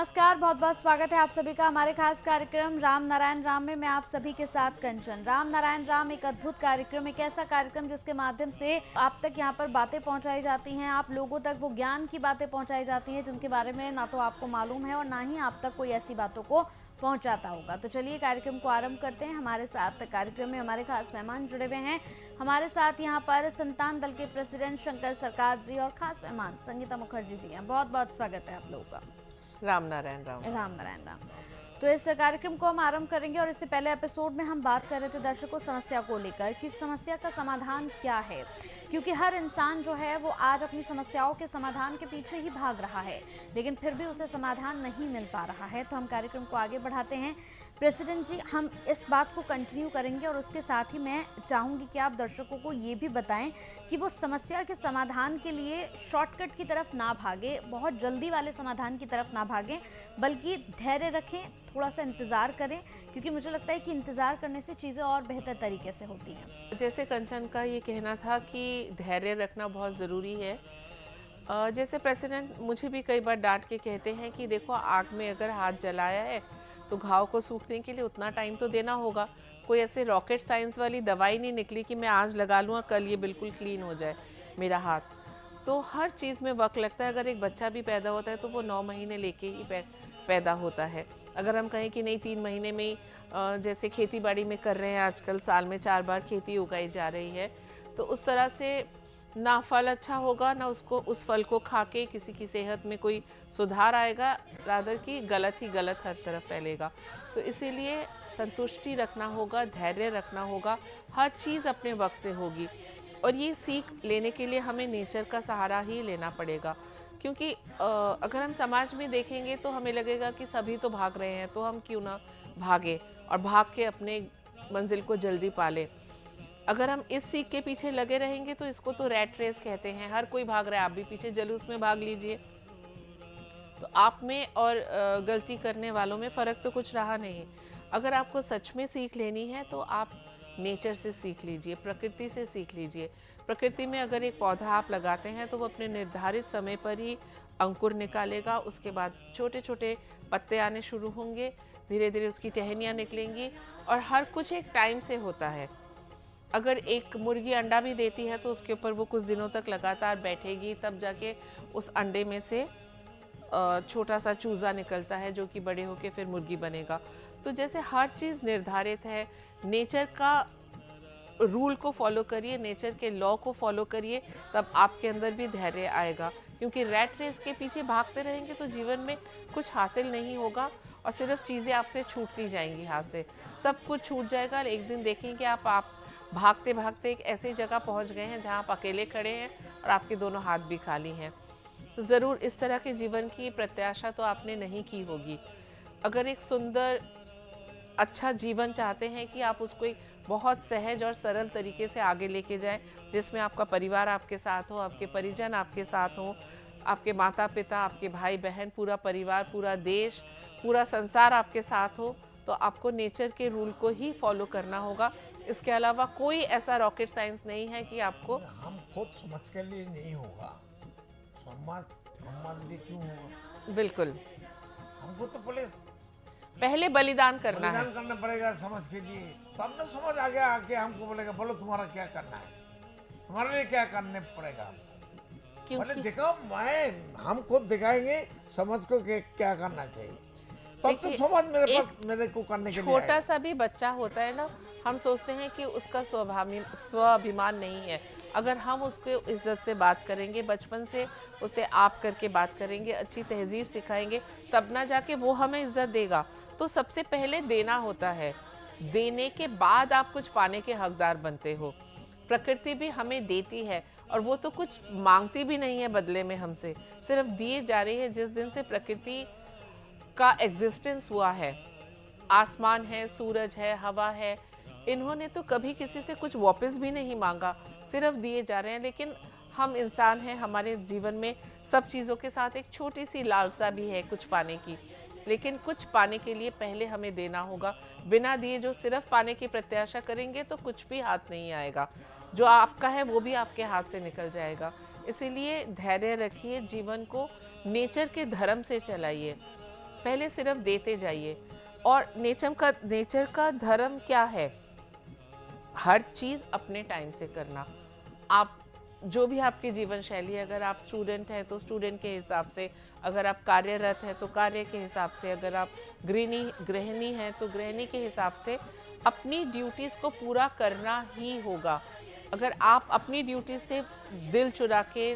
नमस्कार, बहुत बहुत स्वागत है आप सभी का हमारे खास कार्यक्रम राम नारायण राम में। मैं आप सभी के साथ कंचन। राम नारायण राम एक अद्भुत कार्यक्रम, एक ऐसा कार्यक्रम जिसके माध्यम से आप तक यहाँ पर बातें पहुँचाई जाती हैं, आप लोगों तक वो ज्ञान की बातें पहुँचाई जाती हैं जिनके बारे में ना तो आपको मालूम है और ना ही आप तक कोई ऐसी बातों को पहुंचाता होगा। तो चलिए कार्यक्रम को आरंभ करते हैं। हमारे साथ कार्यक्रम में हमारे खास मेहमान जुड़े हुए हैं। हमारे साथ यहाँ पर संतान दल के प्रेसिडेंट शंकर सरकार जी और खास मेहमान संगीता मुखर्जी जी हैं। बहुत बहुत स्वागत है आप लोगों का। राम नारायण राम। राम नारायण राम। तो इस कार्यक्रम को हम आरंभ करेंगे और इससे पहले एपिसोड में हम बात कर रहे थे दर्शकों समस्या को लेकर कि समस्या का समाधान क्या है, क्योंकि हर इंसान जो है वो आज अपनी समस्याओं के समाधान के पीछे ही भाग रहा है, लेकिन फिर भी उसे समाधान नहीं मिल पा रहा है। तो हम कार्यक्रम को आगे बढ़ाते हैं। प्रेसिडेंट जी, हम इस बात को कंटिन्यू करेंगे और उसके साथ ही मैं चाहूँगी कि आप दर्शकों को ये भी बताएं कि वो समस्या के समाधान के लिए शॉर्टकट की तरफ ना भागे, बहुत जल्दी वाले समाधान की तरफ ना भागें, बल्कि धैर्य रखें, थोड़ा सा इंतज़ार करें, क्योंकि मुझे लगता है कि इंतज़ार करने से चीज़ें और बेहतर तरीके से होती हैं। जैसे कंचन का ये कहना था कि धैर्य रखना बहुत ज़रूरी है। जैसे प्रेसिडेंट मुझे भी कई बार डांट के कहते हैं कि देखो, आग में अगर हाथ जलाया है तो घाव को सूखने के लिए उतना टाइम तो देना होगा। कोई ऐसे रॉकेट साइंस वाली दवाई नहीं निकली कि मैं आज लगा लूँ और कल ये बिल्कुल क्लीन हो जाए मेरा हाथ। तो हर चीज़ में वक्त लगता है। अगर एक बच्चा भी पैदा होता है तो वो 9 महीने लेके ही पैदा होता है। अगर हम कहें कि नहीं 3 महीने में ही जैसे खेती बाड़ी में कर रहे हैं आजकल, साल में 4 बार खेती उगाई जा रही है, तो उस तरह से ना फल अच्छा होगा, ना उसको उस फल को खा के किसी की सेहत में कोई सुधार आएगा, रादर की गलत ही गलत हर तरफ फैलेगा। तो इसीलिए संतुष्टि रखना होगा, धैर्य रखना होगा, हर चीज़ अपने वक्त से होगी। और ये सीख लेने के लिए हमें नेचर का सहारा ही लेना पड़ेगा, क्योंकि अगर हम समाज में देखेंगे तो हमें लगेगा कि सभी तो भाग रहे हैं, तो हम क्यों ना भागें और भाग के अपने मंजिल को जल्दी पा लें। अगर हम इस सीख के पीछे लगे रहेंगे तो इसको तो रैट रेस कहते हैं। हर कोई भाग रहा है, आप भी पीछे जलूस में भाग लीजिए। तो आप में और गलती करने वालों में फ़र्क तो कुछ रहा नहीं। अगर आपको सच में सीख लेनी है तो आप नेचर से सीख लीजिए, प्रकृति से सीख लीजिए। प्रकृति में अगर एक पौधा आप लगाते हैं तो वो अपने निर्धारित समय पर ही अंकुर निकालेगा, उसके बाद छोटे छोटे पत्ते आने शुरू होंगे, धीरे धीरे उसकी टहनियाँ निकलेंगी, और हर कुछ एक टाइम से होता है। अगर एक मुर्गी अंडा भी देती है तो उसके ऊपर वो कुछ दिनों तक लगातार बैठेगी, तब जाके उस अंडे में से छोटा सा चूज़ा निकलता है जो कि बड़े होके फिर मुर्गी बनेगा। तो जैसे हर चीज़ निर्धारित है, नेचर का रूल को फॉलो करिए, नेचर के लॉ को फॉलो करिए, तब आपके अंदर भी धैर्य आएगा। क्योंकि रैट रेस के पीछे भागते रहेंगे तो जीवन में कुछ हासिल नहीं होगा और सिर्फ चीज़ें आपसे छूटती जाएंगी, हाथ से सब कुछ छूट जाएगा। एक दिन देखेंगे आप भागते भागते एक ऐसी जगह पहुंच गए हैं जहां आप अकेले खड़े हैं और आपके दोनों हाथ भी खाली हैं। तो ज़रूर इस तरह के जीवन की प्रत्याशा तो आपने नहीं की होगी। अगर एक सुंदर अच्छा जीवन चाहते हैं कि आप उसको एक बहुत सहज और सरल तरीके से आगे लेके जाएं, जिसमें आपका परिवार आपके साथ हो, आपके परिजन आपके साथ हो, आपके माता पिता, आपके भाई बहन, पूरा परिवार, पूरा देश, पूरा संसार आपके साथ हो, तो आपको नेचर के रूल को ही फॉलो करना होगा। इसके अलावा कोई ऐसा रॉकेट साइंस नहीं है कि आपको हम खुद समझ के लिए नहीं होगा, समाज हमारे लिए क्यों होगा। बिल्कुल हमको तो पहले बलिदान करना है, बलिदान करना पड़ेगा समझ के लिए, तब ना समझ आ गया आके हमको बोलेगा बोलो तुम्हारा क्या करना है, तुम्हारे लिए क्या करने पड़ेगा। बोले दिखाओ, हम खुद दिखाएंगे समझ को क्या करना चाहिए, तब तो समझ मेरे पास मेरे को करने के लिए। छोटा सा भी बच्चा होता है ना, हम सोचते हैं कि उसका स्वाभिमान नहीं है। अगर हम उसको इज्जत से बात करेंगे, बचपन से उसे आप करके बात करेंगे, अच्छी तहजीब सिखाएंगे, तब ना जाके वो हमें इज्जत देगा। तो सबसे पहले देना होता है, देने के बाद आप कुछ पाने के हकदार बनते हो। प्रकृति भी हमें देती है और वो तो कुछ मांगती भी नहीं है बदले में हमसे, सिर्फ दिए जा रही है। जिस दिन से प्रकृति का एग्जिस्टेंस हुआ है, आसमान है, सूरज है, हवा है, इन्होंने तो कभी किसी से कुछ वापस भी नहीं मांगा, सिर्फ दिए जा रहे हैं। लेकिन हम इंसान हैं, हमारे जीवन में सब चीज़ों के साथ एक छोटी सी लालसा भी है कुछ पाने की, लेकिन कुछ पाने के लिए पहले हमें देना होगा। बिना दिए जो सिर्फ पाने की प्रत्याशा करेंगे तो कुछ भी हाथ नहीं आएगा, जो आपका है वो भी आपके हाथ से निकल जाएगा। इसीलिए धैर्य रखिए, जीवन को नेचर के धर्म से चलाइए। पहले सिर्फ देते जाइए। और नेचर का धर्म क्या है? हर चीज़ अपने टाइम से करना। आप जो भी आपकी जीवन शैली है, अगर आप स्टूडेंट हैं तो स्टूडेंट के हिसाब से, अगर आप कार्यरत हैं तो कार्य के हिसाब से, अगर आप गृहिणी हैं तो गृहिणी के हिसाब से अपनी ड्यूटीज़ को पूरा करना ही होगा। अगर आप अपनी ड्यूटी से दिल चुरा के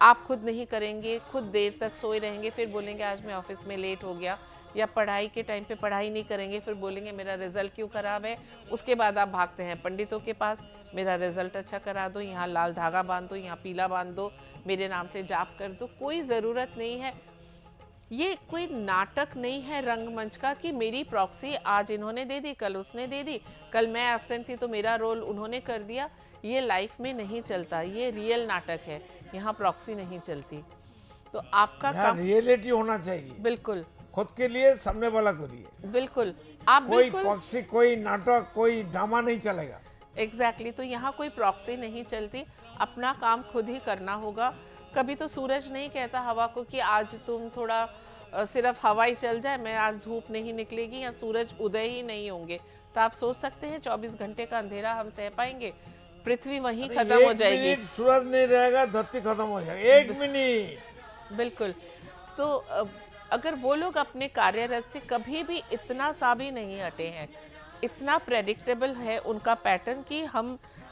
आप खुद नहीं करेंगे, खुद देर तक सोए रहेंगे, फिर बोलेंगे आज मैं ऑफिस में लेट हो गया, या पढ़ाई के टाइम पे पढ़ाई नहीं करेंगे, फिर बोलेंगे मेरा रिजल्ट क्यों ख़राब है। उसके बाद आप भागते हैं पंडितों के पास, मेरा रिजल्ट अच्छा करा दो, यहाँ लाल धागा बांध दो, यहाँ पीला बांध दो, मेरे नाम से जाप कर दो। कोई ज़रूरत नहीं है। ये कोई नाटक नहीं है रंगमंच का कि मेरी प्रॉक्सी आज इन्होंने दे दी, कल उसने दे दी, कल मैं एब्सेंट थी तो मेरा रोल उन्होंने कर दिया। ये लाइफ में नहीं चलता, ये रियल नाटक है, यहाँ प्रॉक्सी नहीं चलती। तो आपका काम रियलिटी होना चाहिए, बिल्कुल खुद के लिए, सामने वाला के लिए। बिल्कुल आप कोई बिल्कुल प्रॉक्सी, कोई नाटक, कोई ड्रामा नहीं चलेगा। एग्जैक्टली तो यहाँ कोई प्रॉक्सी नहीं चलती, अपना काम खुद ही करना होगा। कभी तो सूरज नहीं कहता हवा को कि आज तुम थोड़ा सिर्फ हवा ही चल जाए, मैं आज धूप नहीं निकलेगी या सूरज उदय ही नहीं होंगे। तो आप सोच सकते हैं 24 घंटे का अंधेरा हम सह पाएंगे? पृथ्वी वहीं खत्म हो जाएगी। एक मिनट सूरज नहीं रहेगा, धरती खत्म हो जाएगी। एक मिनट। बिल्कुल। तो अगर वो लोग अपने कार्यरत से कभी भी इतना सा भी नहीं हटे हैं, इतना प्रेडिक्टेबल है उनका पैटर्न कि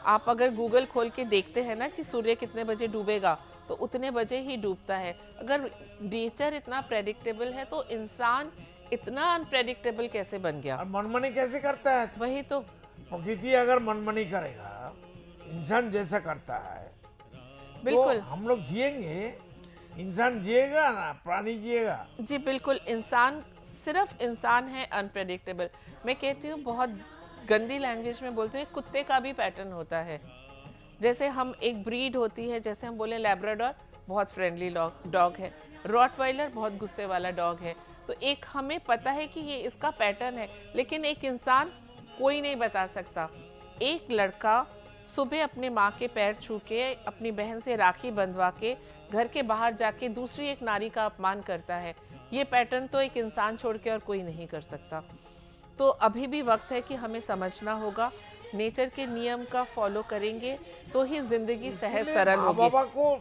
आप अगर गूगल खोल के देखते हैं ना कि सूर्य कितने बजे डूबेगा तो उतने बजे ही डूबता है। अगर नेचर इतना प्रेडिक्टेबल है तो इंसान इतना अनप्रेडिक्टेबल कैसे बन गया? और मनमानी कैसे करता है? वही तो। प्रकृति अगर मनमानी करेगा, इंसान जैसा करता है, बिल्कुल तो हम लोग जिएंगे। इंसान जिएगा ना, प्राणी जिएगा। जी बिल्कुल। इंसान, सिर्फ इंसान है अनप्रेडिक्टेबल। मैं कहती हूँ, बहुत गंदी लैंग्वेज में बोलते हैं, कुत्ते का भी पैटर्न होता है। जैसे हम एक ब्रीड होती है, जैसे हम बोले लैब्राडोर बहुत फ्रेंडली डॉग है, रॉटवाइलर बहुत गुस्से वाला डॉग है। तो एक हमें पता है कि ये इसका पैटर्न है, लेकिन एक इंसान कोई नहीं बता सकता। एक लड़का सुबह अपने माँ के पैर छू के, अपनी बहन से राखी बंधवा के घर के बाहर जाके दूसरी एक नारी का अपमान करता है। ये पैटर्न तो एक इंसान छोड़ के और कोई नहीं कर सकता। तो अभी भी वक्त है कि हमें समझना होगा, नेचर के नियम का फॉलो करेंगे तो ही जिंदगी सहज सरल होगी। माँ बाबा को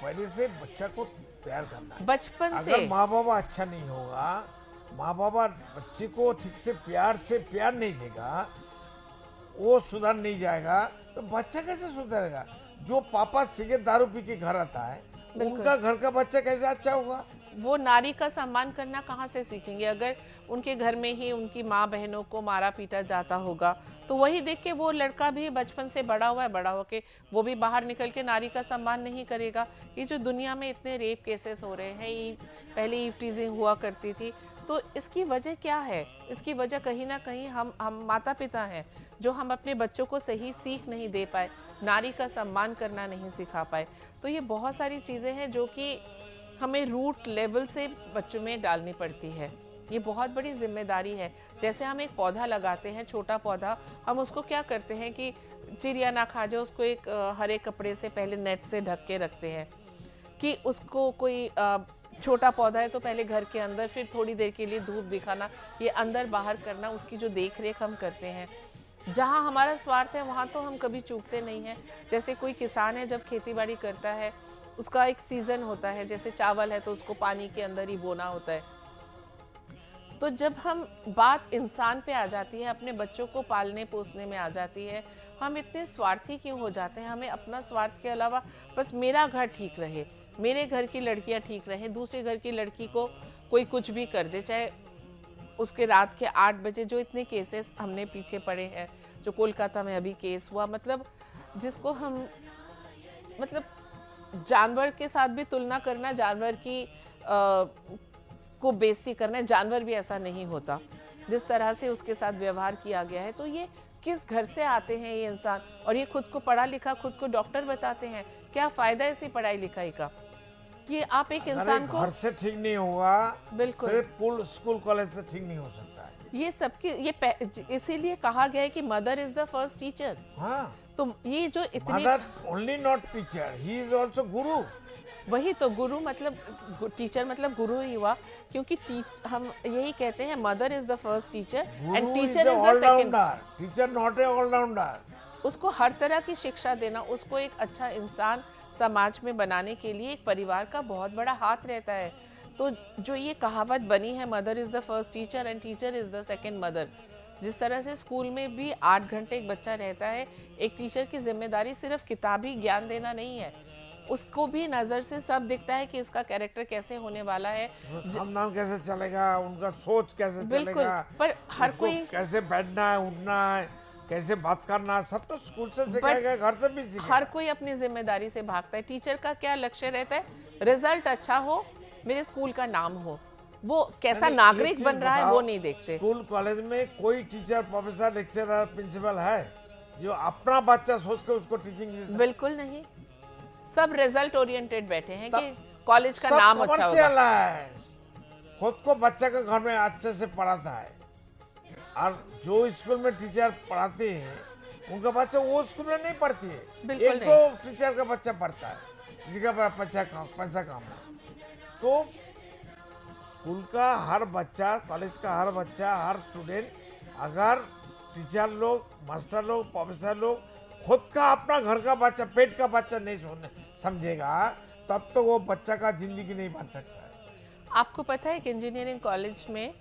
पहले से बच्चा को तैयार करना है। बचपन से। अगर माँ बाबा अच्छा नहीं होगा, माँ बाबा बच्चे को ठीक से प्यार नहीं देगा, वो सुधर नहीं जाएगा, तो बच्चा कैसे सुधरेगा? जो पापा सिगरेट दारू पी के घर आता है, उनका घर का बच्चा कैसे अच्छा होगा? वो नारी का सम्मान करना कहाँ से सीखेंगे? अगर उनके घर में ही उनकी माँ बहनों को मारा पीटा जाता होगा तो वही देख के वो लड़का भी बचपन से बड़ा हुआ है, बड़ा होके वो भी बाहर निकल के नारी का सम्मान नहीं करेगा। ये जो दुनिया में इतने रेप केसेस हो रहे हैं, पहले ईव टीजिंग हुआ करती थी, तो इसकी वजह क्या है? इसकी वजह कहीं ना कहीं हम माता पिता हैं, जो हम अपने बच्चों को सही सीख नहीं दे पाए, नारी का सम्मान करना नहीं सिखा पाए। तो ये बहुत सारी चीज़ें हैं जो कि हमें रूट लेवल से बच्चों में डालनी पड़ती है। ये बहुत बड़ी जिम्मेदारी है। जैसे हम एक पौधा लगाते हैं, छोटा पौधा, हम उसको क्या करते हैं कि चिड़िया ना खा जाए, उसको एक हरे कपड़े से पहले नेट से ढक के रखते हैं कि उसको कोई छोटा पौधा है तो पहले घर के अंदर, फिर थोड़ी देर के लिए धूप दिखाना, ये अंदर बाहर करना, उसकी जो देख रेख हम करते हैं। जहाँ हमारा स्वार्थ है वहाँ तो हम कभी चूकते नहीं हैं। जैसे कोई किसान है, जब खेती बाड़ी करता है, उसका एक सीजन होता है, जैसे चावल है तो उसको पानी के अंदर ही बोना होता है। तो जब हम बात इंसान पे आ जाती है, अपने बच्चों को पालने पोसने में आ जाती है, हम इतने स्वार्थी क्यों हो जाते हैं? हमें अपना स्वार्थ के अलावा बस मेरा घर ठीक रहे, मेरे घर की लड़कियां ठीक रहें, दूसरे घर की लड़की को कोई कुछ भी कर दे, चाहे उसके रात के 8 बजे, जो इतने केसेस हमने पीछे पड़े हैं, जो कोलकाता में अभी केस हुआ, मतलब जिसको हम जानवर के साथ भी तुलना करना, जानवर की को बेइज्जती करना। जानवर भी ऐसा नहीं होता जिस तरह से उसके साथ व्यवहार किया गया है। तो ये किस घर से आते हैं ये इंसान? और ये खुद को पढ़ा लिखा, खुद को डॉक्टर बताते हैं। क्या फायदा इसी पढ़ाई लिखाई का? कि आप एक इंसान को घर से ठीक नहीं होगा, बिल्कुल सिर्फ स्कूल कॉलेज से ठीक नहीं हो सकता है। ये सबके इसीलिए कहा गया है कि mother is the first teacher. हाँ, तो ये जो इतनी mother only not teacher, he is also गुरु। वही तो, गुरु मतलब टीचर मतलब गुरु ही हुआ, क्योंकि हम यही कहते हैं mother is the first teacher and teacher is the second. Teacher not a allrounder. उसको हर तरह की शिक्षा देना, उसको एक अच्छा इंसान समाज में बनाने के लिए एक परिवार का बहुत बड़ा हाथ रहता है। तो जो ये कहावत बनी है mother is the first teacher and teacher is the second mother, जिस तरह से स्कूल में भी 8 घंटे एक बच्चा रहता है, एक टीचर की जिम्मेदारी सिर्फ किताबी ज्ञान देना नहीं है, उसको भी नजर से सब दिखता है कि इसका कैरेक्टर कैसे होने वाला है, खानदान कैसे चलेगा, उनका सोच कैसे बिल्कुल चलेगा, पर हर कोई कैसे बैठना है, उठना है, कैसे बात करना है, सब तो स्कूल से सिखाएगा, घर से भी सिखाएगा। हर कोई अपनी जिम्मेदारी से भागता है। टीचर का क्या लक्ष्य रहता है? रिजल्ट अच्छा हो, मेरे स्कूल का नाम हो, वो कैसा नागरिक बन रहा है वो नहीं देखते। स्कूल कॉलेज में कोई टीचर, प्रोफेसर, लेक्चरर, प्रिंसिपल है जो अपना बच्चा सोच के उसको टीचिंग देता है? बिल्कुल नहीं, सब रिजल्ट ओरिएंटेड बैठे हैं कि कॉलेज का नाम अच्छा होगा। है, खुद को बच्चा के घर में अच्छे से पढ़ाता है, और जो स्कूल में टीचर पढ़ाते हैं उनका बच्चा वो स्कूल में नहीं पढ़ती है, एक दो टीचर का बच्चा पढ़ता है जिसका पैसा कम है। तो स्कूल का हर बच्चा, कॉलेज का हर बच्चा, हर स्टूडेंट अगर टीचर लोग, मास्टर लोग, प्रोफेसर लोग खुद का अपना घर का बच्चा, पेट का बच्चा नहीं समझेगा, तब तो वो बच्चा का जिंदगी नहीं बन सकता है। आपको पता है कि इंजीनियरिंग कॉलेज में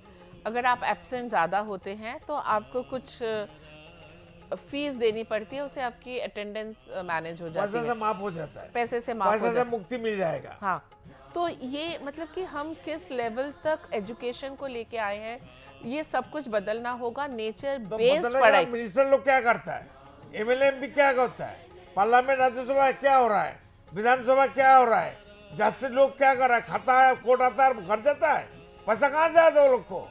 अगर आप एब्सेंट ज़्यादा होते हैं तो आपको कुछ फीस देनी पड़ती है, उससे आपकी अटेंडेंस मैनेज हो जाती है, पैसे से माफ हो जाता है, पैसे से माफ हो पैसे जाता से मुक्ति मिल जाएगा। हाँ, तो ये मतलब कि हम किस लेवल तक एजुकेशन को लेके आए हैं, ये सब कुछ बदलना होगा। नेचर तो बेस्ड पढ़ाई। मिनिस्टर लोग क्या करता है, एमएलए भी क्या करता है, पार्लियामेंट, राज्यसभा क्या हो रहा है, विधानसभा क्या हो रहा है, जज लोग क्या कर रहा है, खाता है, कोर्ट आता है, घर जाता है, पैसा कहाँ जाता है वो लोग को?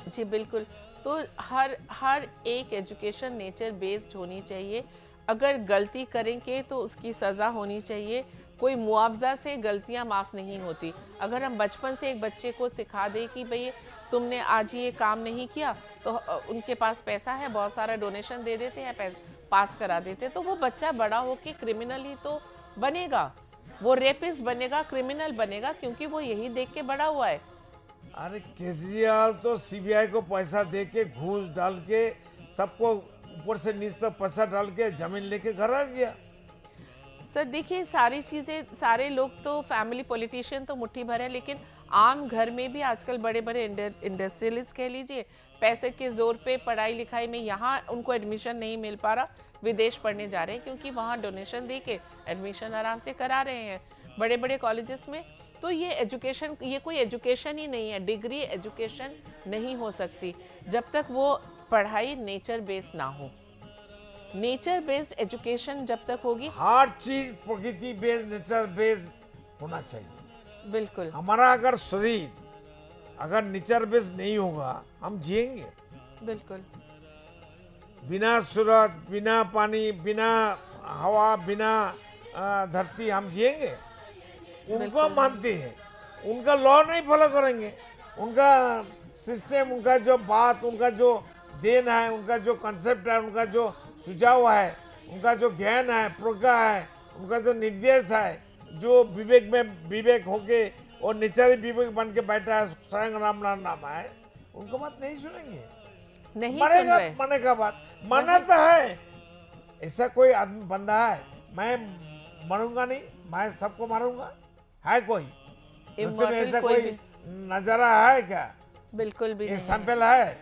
जी बिल्कुल, तो हर एक एजुकेशन नेचर बेस्ड होनी चाहिए। अगर गलती करेंगे तो उसकी सज़ा होनी चाहिए, कोई मुआवजा से गलतियां माफ़ नहीं होती। अगर हम बचपन से एक बच्चे को सिखा दें कि भाई तुमने आज ये काम नहीं किया, तो उनके पास पैसा है, बहुत सारा डोनेशन दे देते हैं, पास करा देते, तो वो बच्चा बड़ा होके क्रिमिनल ही तो बनेगा, वो रेपिस्ट बनेगा, क्रिमिनल बनेगा, क्योंकि वो यही देख के बड़ा हुआ है। अरे केजरीवाल तो सीबीआई को पैसा दे के, घूस डाल के, सबको ऊपर से नीचे तक पैसा डाल के जमीन लेके घर आ गया। सर देखिए, सारी चीज़ें, सारे लोग तो फैमिली पॉलिटिशियन तो मुट्ठी भर है, लेकिन आम घर में भी आजकल बड़े बड़े इंडस्ट्रियलिस्ट कह लीजिए, पैसे के जोर पे पढ़ाई लिखाई में यहाँ उनको एडमिशन नहीं मिल पा रहा, विदेश पढ़ने जा रहे हैं, क्योंकि वहाँ डोनेशन दे के एडमिशन आराम से करा रहे हैं बड़े बड़े कॉलेजेस में। तो ये एजुकेशन, ये कोई एजुकेशन ही नहीं है, डिग्री एजुकेशन नहीं हो सकती जब तक वो पढ़ाई नेचर बेस्ड ना हो। नेचर बेस्ड एजुकेशन जब तक होगी, हर चीज प्रकृति बेस्ड, नेचर बेस्ड होना चाहिए। बिल्कुल, हमारा अगर शरीर अगर नेचर बेस्ड नहीं होगा, हम जिएंगे बिल्कुल, बिना सूरज, बिना पानी, बिना हवा, बिना धरती हम जिएंगे? उनको हम मानते हैं, उनका लॉ नहीं फॉलो करेंगे, उनका सिस्टम, उनका जो बात, उनका जो देन है, उनका जो कंसेप्ट है, उनका जो सुझाव है, उनका जो ज्ञान है, प्रज्ञा है, उनका जो निर्देश है, जो विवेक में विवेक होके और नेचर विवेक बन के बैठा है, स्वयं राम नाम है, उनको बात नहीं सुनेंगे, नहीं सुन रहे। माने का बात माना तो है। ऐसा कोई आदमी बंदा है, मैं मरूंगा नहीं, मैं सबको मारूंगा, है कोई? ऐसा कोई नजारा है क्या? बिल्कुल भी नहीं। सैंपल है,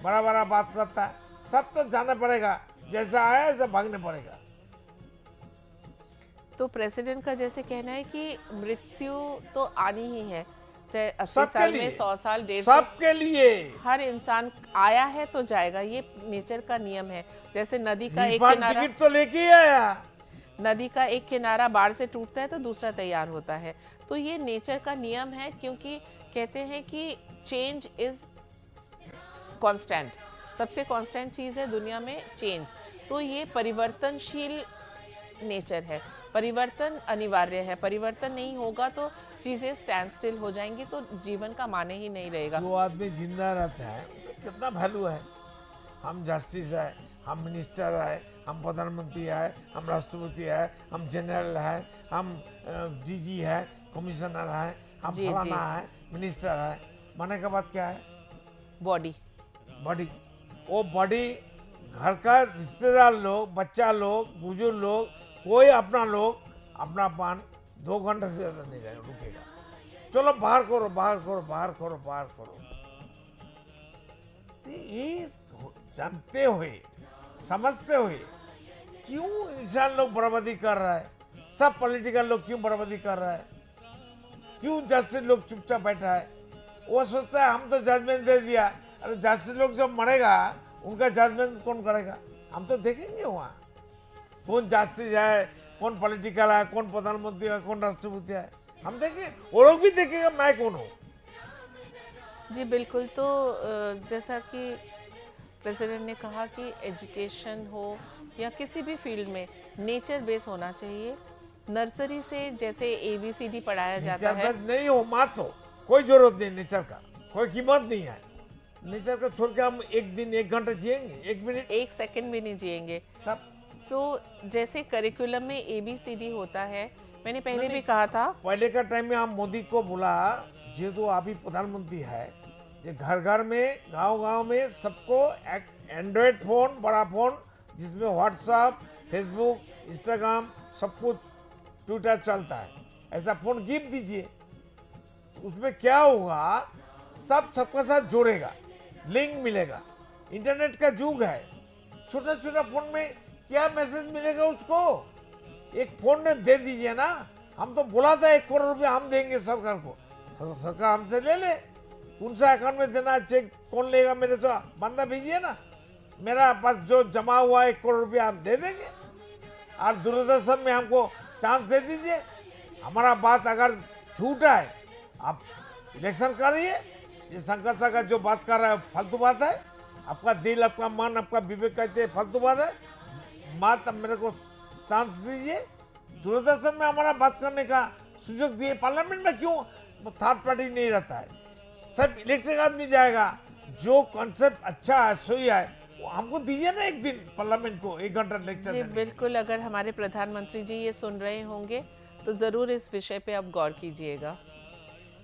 बड़ा बड़ा बात करता है, सब तो जाना पड़ेगा, जैसा आया ऐसा भागने पड़ेगा। तो प्रेसिडेंट का जैसे कहना है कि मृत्यु तो आनी ही है, चाहे 80 साल में, 100 साल, 150, सबके लिए। हर इंसान आया है तो जाएगा, ये नेचर का नियम है। जैसे नदी का एक किनारा, टिकट तो लेके आया, नदी का एक किनारा बाढ़ से टूटता है तो दूसरा तैयार होता है, तो ये नेचर का नियम है, क्योंकि कहते हैं कि चेंज इज कांस्टेंट, सबसे कांस्टेंट चीज़ है दुनिया में चेंज। तो ये परिवर्तनशील नेचर है, परिवर्तन अनिवार्य है, परिवर्तन नहीं होगा तो चीज़ें स्टैंड स्टिल हो जाएंगी, तो जीवन का माने ही नहीं रहेगा। जो आदमी जिंदा रहता है कितना वैल्यू है। हम जस्टिस है, हम मिनिस्टर है, हम प्रधानमंत्री है, हम राष्ट्रपति है, हम जनरल है, हम डीजी है, कमिश्नर है, हम जी, फलाना जी। है, मिनिस्टर है। माने के बाद क्या है? बॉडी। बॉडी। वो बॉडी घर का रिश्तेदार लोग, बच्चा लोग, बुजुर्ग लोग, कोई अपना लोग अपना पान 2 घंटे से ज़्यादा नहीं रुकेगा। चलो बाहर करो, बाहर करो, बाहर करो, बाहर करो। तो ये जानते हुए, समझते हुए क्यों इंसान लोग बर्बादी कर रहा है? सब पॉलिटिकल लोग क्यों बर्बादी कर रहा है? क्यों जस्टिस लोग चुपचाप बैठा है? वो सोचता है हम तो जजमेंट दे दिया। अरे जस्टिस लोग जब मरेगा उनका जजमेंट कौन करेगा? हम तो देखेंगे वहाँ कौन जस्टिस है, कौन पॉलिटिकल है, कौन प्रधानमंत्री है, कौन राष्ट्रपति है। हम देखेंगे, वो लोग भी देखेगा मैं कौन हूँ। जी बिल्कुल। तो जैसा कि प्रेसिडेंट ने कहा कि एजुकेशन हो या किसी भी फील्ड में नेचर बेस होना चाहिए। नर्सरी से जैसे ABCD पढ़ाया जाता है। नेचर नहीं हो मत हो, कोई जरूरत नहीं नेचर का, कोई कीमत नहीं है। नेचर को छोड़ के हम एक दिन 1 घंटा जिएंगे, 1 मिनट, 1 सेकंड भी नहीं जिएंगे। तब तो जैसे करिकुलम में ABCD होता है, मैंने पहले भी कहा था। पहले का टाइम में हम मोदी को बोला, जो तो अभी प्रधानमंत्री है, ये घर घर में, गांव गांव में सबको एक एंड्रॉयड फोन, बड़ा फोन जिसमें व्हाट्सएप, फेसबुक, इंस्टाग्राम, सब कुछ, ट्विटर चलता है, ऐसा फोन गिफ्ट दीजिए। उसमें क्या होगा, सबका साथ जोड़ेगा, लिंक मिलेगा। इंटरनेट का युग है, छोटा छोटा फोन में क्या मैसेज मिलेगा उसको? एक फोन में दे दीजिए ना। हम तो बोला था 1 करोड़ रुपया हम देंगे सरकार को, सरकार हमसे ले ले। कौन सा अकाउंट में देना, चेक कौन लेगा? मेरे तो बंदा भेजिए ना, मेरा पास जो जमा हुआ 1 करोड़ रुपया हम दे देंगे। और दूरदर्शन में हमको चांस दे दीजिए। हमारा बात अगर झूठा है, आप इलेक्शन करिए। ये शंकर सागर जो बात कर रहा है फालतू बात है। आपका दिल, आपका मन, आपका विवेक कहते हैं फालतू बात है। मत मेरे को चांस दीजिए। दूरदर्शन में हमारा बात करने का सुযোগ दिए। पार्लियामेंट में क्यों थर्ड पार्टी नहीं रहता है? सब इलेक्ट्रिक आदमी जाएगा। जो कॉन्सेप्ट अच्छा है, सही है, वो हमको दीजिए ना एक दिन पार्लियामेंट को 1 घंटा लेक्चर जी देने। बिल्कुल। अगर हमारे प्रधानमंत्री जी ये सुन रहे होंगे तो ज़रूर इस विषय पे आप गौर कीजिएगा।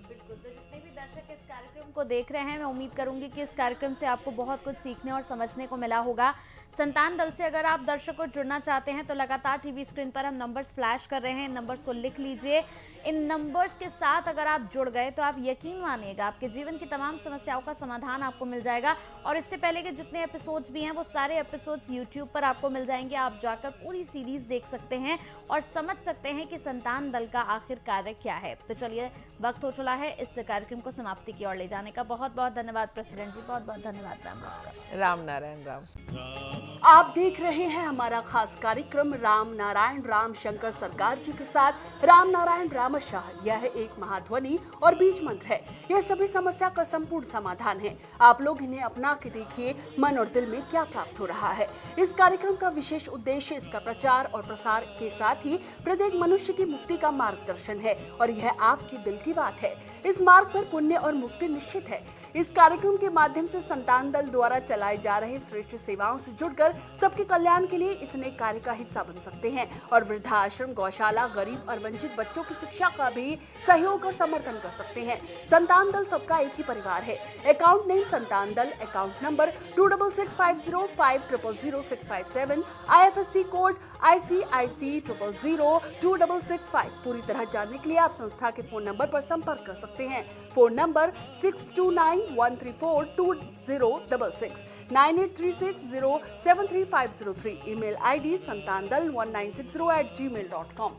बिल्कुल। तो जितने भी दर्शक इस कार्यक्रम को देख रहे हैं, मैं उम्मीद करूंगी कि इस कार्यक्रम से आपको बहुत कुछ सीखने और समझने को मिला होगा। संतान दल से अगर आप दर्शकों जुड़ना चाहते हैं तो लगातार टीवी स्क्रीन पर हम नंबर्स फ्लैश कर रहे हैं, इन नंबर्स को लिख लीजिए। इन नंबर्स के साथ अगर आप जुड़ गए तो आप यकीन मानिएगा आपके जीवन की तमाम समस्याओं का समाधान आपको मिल जाएगा। और इससे पहले के जितने एपिसोड्स भी हैं वो सारे एपिसोड्स यूट्यूब पर आपको मिल जाएंगे। आप जाकर पूरी सीरीज देख सकते हैं और समझ सकते हैं कि संतान दल का आखिर कार्य क्या है। तो चलिए, वक्त हो चला है इस कार्यक्रम को समाप्ति की ओर ले जाने का। बहुत बहुत धन्यवाद प्रेसिडेंट जी, बहुत बहुत धन्यवाद राम आपका। राम नारायण राम। आप देख रहे हैं हमारा खास कार्यक्रम राम नारायण राम शंकर सरकार जी के साथ राम नारायण रामशाह। यह एक महाध्वनि और बीज मंत्र है। यह सभी समस्या का संपूर्ण समाधान है। आप लोग इन्हें अपना के देखिए, मन और दिल में क्या प्राप्त हो रहा है। इस कार्यक्रम का विशेष उद्देश्य इसका प्रचार और प्रसार के साथ ही प्रत्येक मनुष्य की मुक्ति का मार्गदर्शन है और यह आपकी दिल की बात है। इस मार्ग पर पुण्य और मुक्ति निश्चित है। इस कार्यक्रम के माध्यम से संतान दल द्वारा चलाए जा रहे श्रेष्ठ सेवाओं से जुड़कर सबके कल्याण के लिए इस नए कार्य का हिस्सा बन सकते हैं और वृद्धाश्रम, गौशाला, गरीब और वंचित बच्चों की शिक्षा का भी सहयोग और समर्थन कर सकते हैं। संतान दल सबका एक ही परिवार है। अकाउंट नेम संतान दल, account number 266505000657, IFSC code ICIC 000265। पूरी तरह जानने के लिए आप संस्था के फोन नंबर पर संपर्क कर सकते हैं। Phone number 6291342066, 9836073503। Email ID santandal1960@gmail.com।